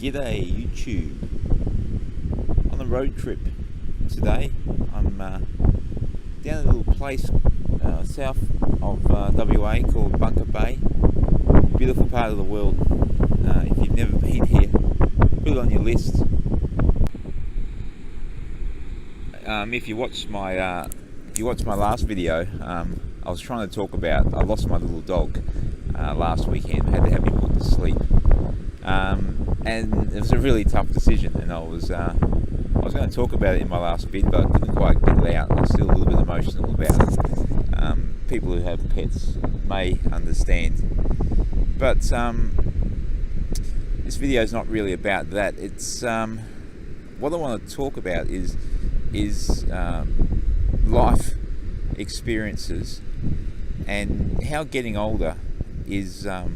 G'day YouTube. On a road trip today. I'm down at a little place south of WA called Bunker Bay. Beautiful part of the world. If you've never been here, put it on your list. If you watched my last video, I was trying to talk about I lost my little dog last weekend. Had to have him put to sleep. And it was a really tough decision, and I was going to talk about it in my last vid, but I couldn't quite get it out. I was still a little bit emotional about it. People who have pets may understand, but this video is not really about that. It's what I want to talk about is life experiences and how getting older is a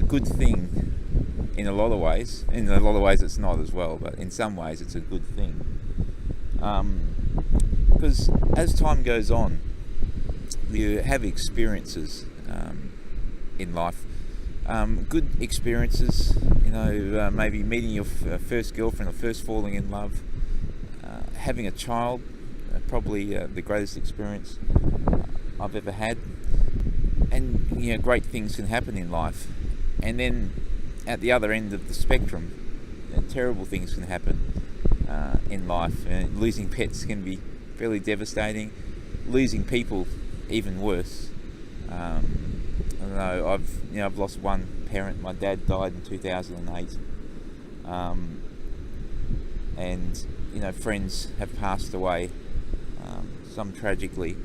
good thing. In a lot of ways. In a lot of ways it's not as well, but in some ways it's a good thing. Because as time goes on, you have experiences in life. Good experiences, maybe meeting your first girlfriend or first falling in love. Having a child, probably the greatest experience I've ever had. And, great things can happen in life. And then at the other end of the spectrum, terrible things can happen in life. Losing pets can be fairly devastating. Losing people, even worse. I don't know. I've lost one parent. My dad died in 2008, and friends have passed away, some tragically.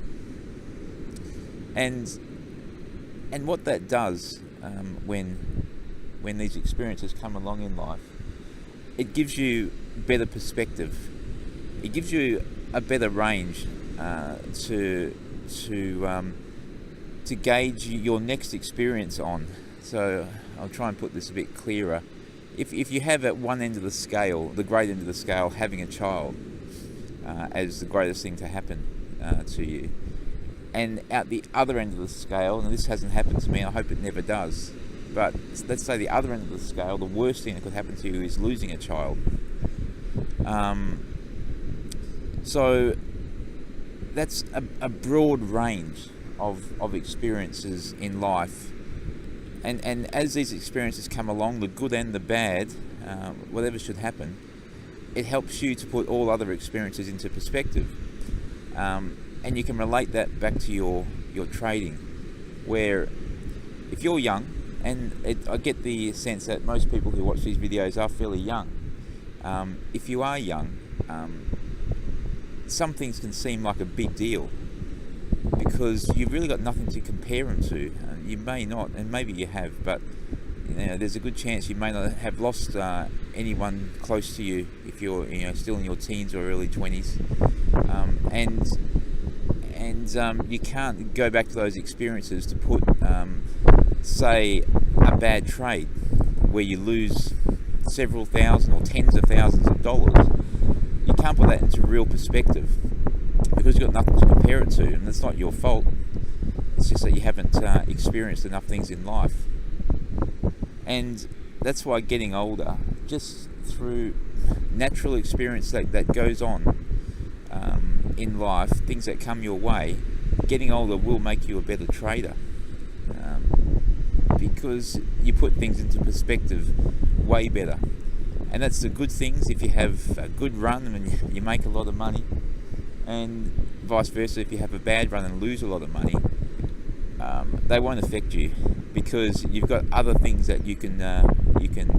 And what that does when these experiences come along in life, it gives you better perspective. It gives you a better range to gauge your next experience on. So I'll try and put this a bit clearer. If you have at one end of the scale, the great end of the scale, having a child as the greatest thing to happen to you, and at the other end of the scale, and this hasn't happened to me, I hope it never does, but let's say the other end of the scale, the worst thing that could happen to you is losing a child. So that's a broad range of experiences in life. And as these experiences come along, the good and the bad, whatever should happen, it helps you to put all other experiences into perspective. And you can relate that back to your trading, where if you're young, and I get the sense that most people who watch these videos are fairly young. If you are young, some things can seem like a big deal because you've really got nothing to compare them to. You may not, and maybe you have, but there's a good chance you may not have lost anyone close to you if you're still in your teens or early 20s, and you can't go back to those experiences to put say a bad trade where you lose several thousand or tens of thousands of dollars. You can't put that into real perspective because you've got nothing to compare it to, and that's not your fault. It's just that you haven't experienced enough things in life. And that's why getting older, just through natural experience that goes on in life, things that come your way, getting older will make you a better trader. Because you put things into perspective way better. And that's the good things. If you have a good run and you make a lot of money, and vice versa, if you have a bad run and lose a lot of money, they won't affect you because you've got other things that you can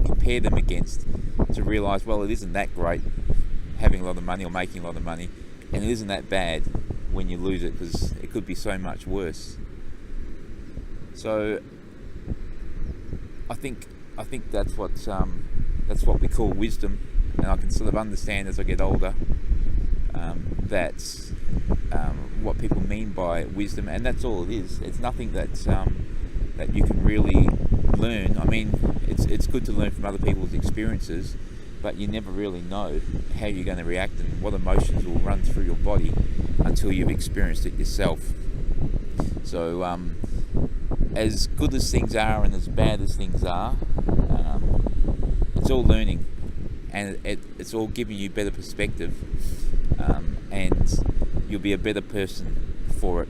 compare them against to realise, well, it isn't that great having a lot of money or making a lot of money, and it isn't that bad when you lose it because it could be so much worse. So I think that's what we call wisdom, and I can sort of understand as I get older that's what people mean by wisdom, and that's all it is. It's nothing that you can really learn. I mean, it's good to learn from other people's experiences, but you never really know how you're going to react and what emotions will run through your body until you've experienced it yourself. So as good as things are and as bad as things are, it's all learning, and it's all giving you better perspective, and you'll be a better person for it.